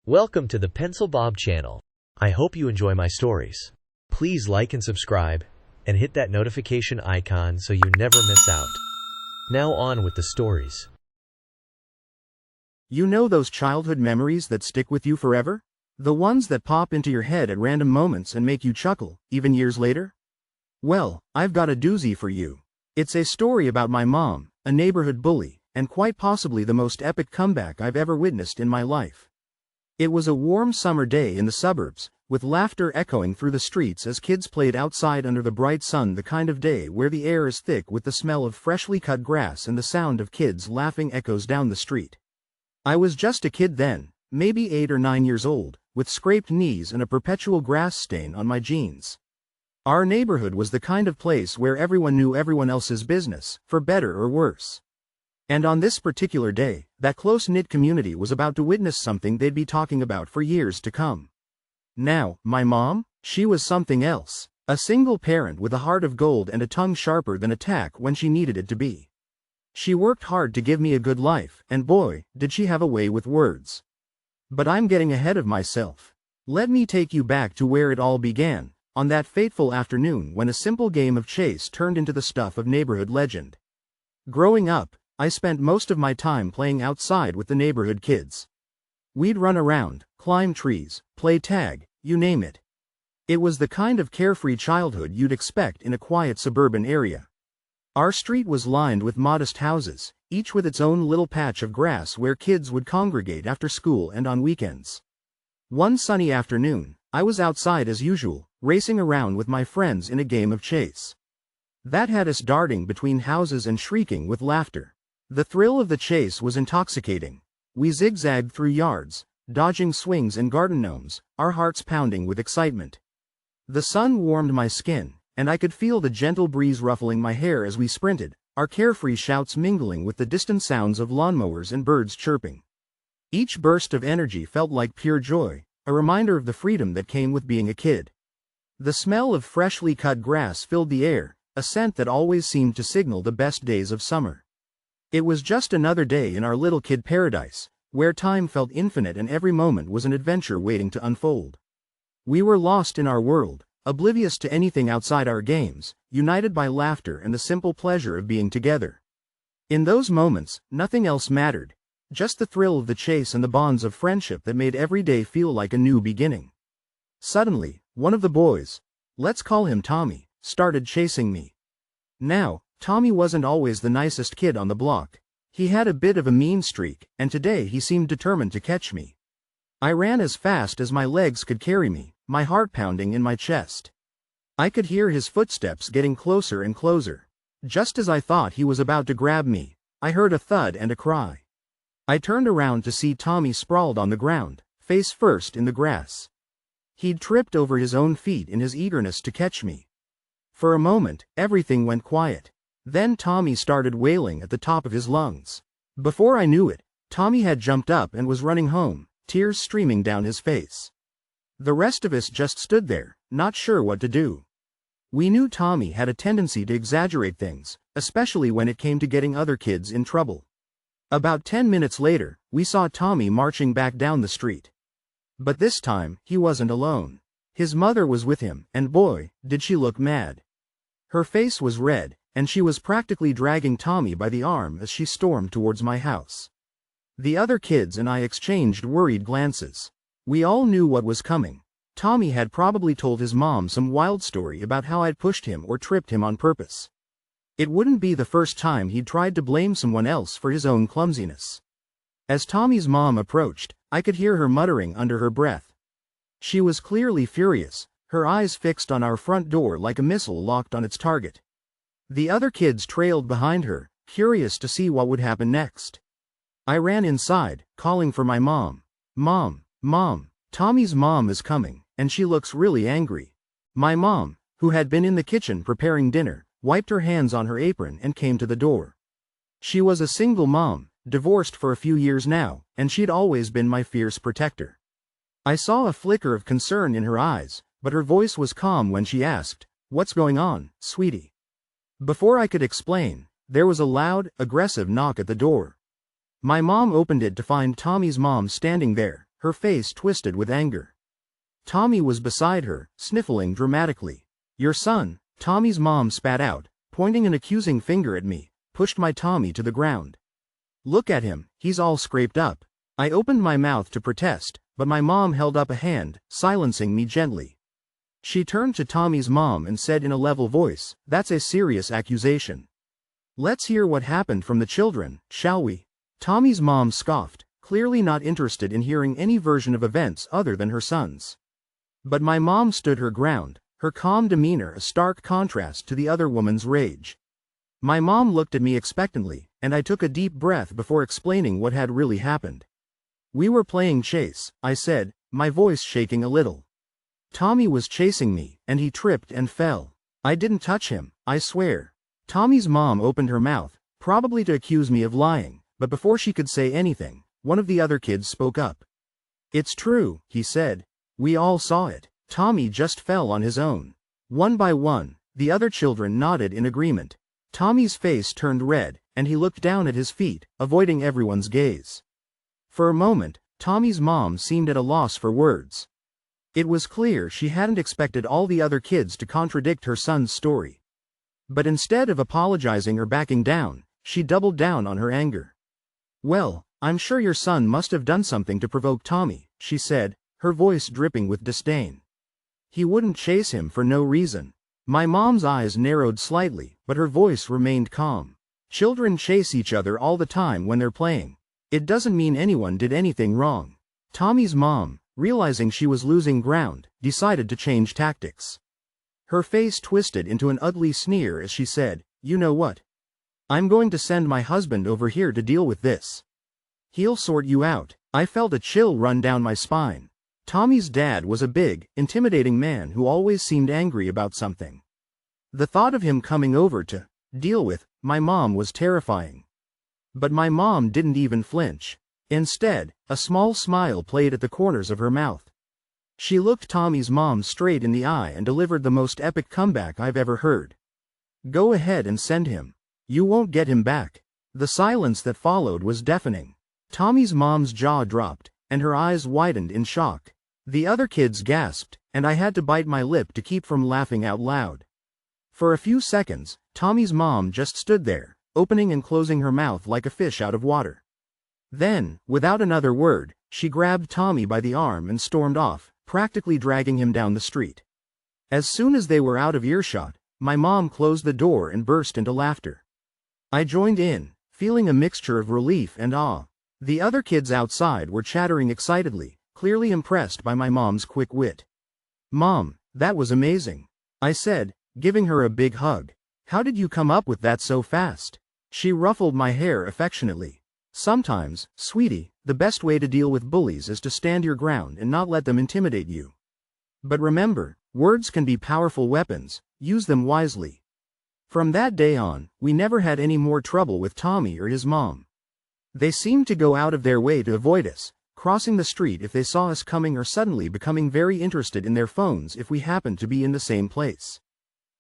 Welcome to the Pencil Bob channel. I hope you enjoy my stories. Please like and subscribe, and hit that notification icon so you never miss out. Now on with the stories. You know those childhood memories that stick with you forever? The ones that pop into your head at random moments and make you chuckle, even years later? Well, I've got a doozy for you. It's a story about my mom, a neighborhood bully, and quite possibly the most epic comeback I've ever witnessed in my life. It was a warm summer day in the suburbs, with laughter echoing through the streets as kids played outside under the bright sun, the kind of day where the air is thick with the smell of freshly cut grass and the sound of kids laughing echoes down the street. I was just a kid then, maybe 8 or 9 years old, with scraped knees and a perpetual grass stain on my jeans. Our neighborhood was the kind of place where everyone knew everyone else's business, for better or worse. And on this particular day, that close-knit community was about to witness something they'd be talking about for years to come. Now, my mom? She was something else. A single parent with a heart of gold and a tongue sharper than a tack when she needed it to be. She worked hard to give me a good life, and boy, did she have a way with words. But I'm getting ahead of myself. Let me take you back to where it all began, on that fateful afternoon when a simple game of chase turned into the stuff of neighborhood legend. Growing up, I spent most of my time playing outside with the neighborhood kids. We'd run around, climb trees, play tag, you name it. It was the kind of carefree childhood you'd expect in a quiet suburban area. Our street was lined with modest houses, each with its own little patch of grass where kids would congregate after school and on weekends. One sunny afternoon, I was outside as usual, racing around with my friends in a game of chase. That had us darting between houses and shrieking with laughter. The thrill of the chase was intoxicating. We zigzagged through yards, dodging swings and garden gnomes, our hearts pounding with excitement. The sun warmed my skin, and I could feel the gentle breeze ruffling my hair as we sprinted, our carefree shouts mingling with the distant sounds of lawnmowers and birds chirping. Each burst of energy felt like pure joy, a reminder of the freedom that came with being a kid. The smell of freshly cut grass filled the air, a scent that always seemed to signal the best days of summer. It was just another day in our little kid paradise, where time felt infinite and every moment was an adventure waiting to unfold. We were lost in our world, oblivious to anything outside our games, united by laughter and the simple pleasure of being together. In those moments, nothing else mattered, just the thrill of the chase and the bonds of friendship that made every day feel like a new beginning. Suddenly, one of the boys, let's call him Tommy, started chasing me. Now, Tommy wasn't always the nicest kid on the block. He had a bit of a mean streak, and today he seemed determined to catch me. I ran as fast as my legs could carry me, my heart pounding in my chest. I could hear his footsteps getting closer and closer. Just as I thought he was about to grab me, I heard a thud and a cry. I turned around to see Tommy sprawled on the ground, face first in the grass. He'd tripped over his own feet in his eagerness to catch me. For a moment, everything went quiet. Then Tommy started wailing at the top of his lungs. Before I knew it, Tommy had jumped up and was running home, tears streaming down his face. The rest of us just stood there, not sure what to do. We knew Tommy had a tendency to exaggerate things, especially when it came to getting other kids in trouble. About 10 minutes later, we saw Tommy marching back down the street. But this time, he wasn't alone. His mother was with him, and boy, did she look mad. Her face was red, and she was practically dragging Tommy by the arm as she stormed towards my house. The other kids and I exchanged worried glances. We all knew what was coming. Tommy had probably told his mom some wild story about how I'd pushed him or tripped him on purpose. It wouldn't be the first time he'd tried to blame someone else for his own clumsiness. As Tommy's mom approached, I could hear her muttering under her breath. She was clearly furious, her eyes fixed on our front door like a missile locked on its target. The other kids trailed behind her, curious to see what would happen next. I ran inside, calling for my mom. Mom, Mom, Tommy's mom is coming, and she looks really angry. My mom, who had been in the kitchen preparing dinner, wiped her hands on her apron and came to the door. She was a single mom, divorced for a few years now, and she'd always been my fierce protector. I saw a flicker of concern in her eyes, but her voice was calm when she asked, "What's going on, sweetie?" Before I could explain, there was a loud, aggressive knock at the door. My mom opened it to find Tommy's mom standing there, her face twisted with anger. Tommy was beside her, sniffling dramatically. "Your son," Tommy's mom spat out, pointing an accusing finger at me, pushed my Tommy to the ground. "Look at him, he's all scraped up." I opened my mouth to protest, but my mom held up a hand, silencing me gently. She turned to Tommy's mom and said in a level voice, "That's a serious accusation. Let's hear what happened from the children, shall we?" Tommy's mom scoffed, clearly not interested in hearing any version of events other than her son's. But my mom stood her ground, her calm demeanor a stark contrast to the other woman's rage. My mom looked at me expectantly, and I took a deep breath before explaining what had really happened. "We were playing chase," I said, my voice shaking a little. "Tommy was chasing me, and he tripped and fell. I didn't touch him, I swear." Tommy's mom opened her mouth, probably to accuse me of lying, but before she could say anything, one of the other kids spoke up. "It's true," he said. "We all saw it. Tommy just fell on his own." One by one, the other children nodded in agreement. Tommy's face turned red, and he looked down at his feet, avoiding everyone's gaze. For a moment, Tommy's mom seemed at a loss for words. It was clear she hadn't expected all the other kids to contradict her son's story. But instead of apologizing or backing down, she doubled down on her anger. "Well, I'm sure your son must have done something to provoke Tommy," she said, her voice dripping with disdain. "He wouldn't chase him for no reason." My mom's eyes narrowed slightly, but her voice remained calm. "Children chase each other all the time when they're playing. It doesn't mean anyone did anything wrong." Tommy's mom, realizing she was losing ground, decided to change tactics. Her face twisted into an ugly sneer as she said, "You know what? I'm going to send my husband over here to deal with this. He'll sort you out." I felt a chill run down my spine. Tommy's dad was a big, intimidating man who always seemed angry about something. The thought of him coming over to deal with my mom was terrifying. But my mom didn't even flinch. Instead, a small smile played at the corners of her mouth. She looked Tommy's mom straight in the eye and delivered the most epic comeback I've ever heard. "Go ahead and send him. You won't get him back." The silence that followed was deafening. Tommy's mom's jaw dropped, and her eyes widened in shock. The other kids gasped, and I had to bite my lip to keep from laughing out loud. For a few seconds, Tommy's mom just stood there, opening and closing her mouth like a fish out of water. Then, without another word, she grabbed Tommy by the arm and stormed off, practically dragging him down the street. As soon as they were out of earshot, my mom closed the door and burst into laughter. I joined in, feeling a mixture of relief and awe. The other kids outside were chattering excitedly, clearly impressed by my mom's quick wit. "Mom, that was amazing," I said, giving her a big hug. "How did you come up with that so fast?" She ruffled my hair affectionately. "Sometimes, sweetie, the best way to deal with bullies is to stand your ground and not let them intimidate you. But remember, words can be powerful weapons, use them wisely." From that day on, we never had any more trouble with Tommy or his mom. They seemed to go out of their way to avoid us, crossing the street if they saw us coming or suddenly becoming very interested in their phones if we happened to be in the same place.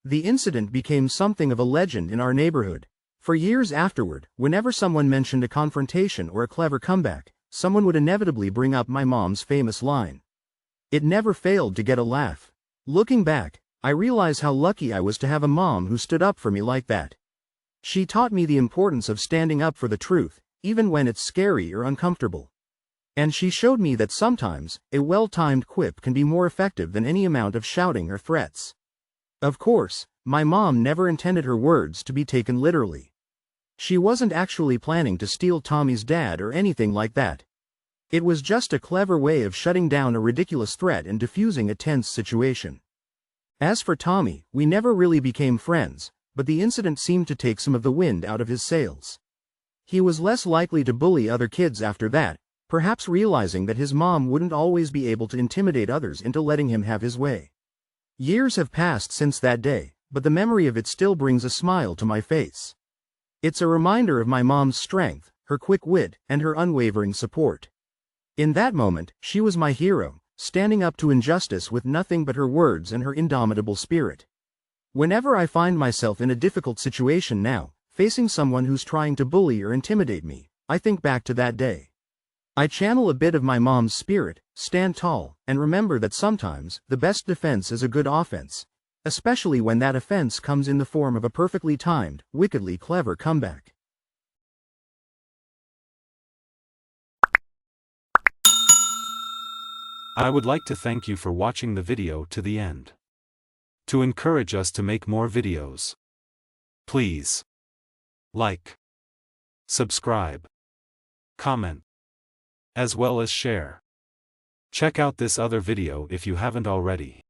The incident became something of a legend in our neighborhood. For years afterward, whenever someone mentioned a confrontation or a clever comeback, someone would inevitably bring up my mom's famous line. It never failed to get a laugh. Looking back, I realize how lucky I was to have a mom who stood up for me like that. She taught me the importance of standing up for the truth, even when it's scary or uncomfortable. And she showed me that sometimes, a well-timed quip can be more effective than any amount of shouting or threats. Of course, my mom never intended her words to be taken literally. She wasn't actually planning to steal Tommy's dad or anything like that. It was just a clever way of shutting down a ridiculous threat and diffusing a tense situation. As for Tommy, we never really became friends, but the incident seemed to take some of the wind out of his sails. He was less likely to bully other kids after that, perhaps realizing that his mom wouldn't always be able to intimidate others into letting him have his way. Years have passed since that day, but the memory of it still brings a smile to my face. It's a reminder of my mom's strength, her quick wit, and her unwavering support. In that moment, she was my hero, standing up to injustice with nothing but her words and her indomitable spirit. Whenever I find myself in a difficult situation now, facing someone who's trying to bully or intimidate me, I think back to that day. I channel a bit of my mom's spirit, stand tall, and remember that sometimes, the best defense is a good offense. Especially when that offense comes in the form of a perfectly timed, wickedly clever comeback. I would like to thank you for watching the video to the end. To encourage us to make more videos, please like, subscribe, comment, as well as share. Check out this other video if you haven't already.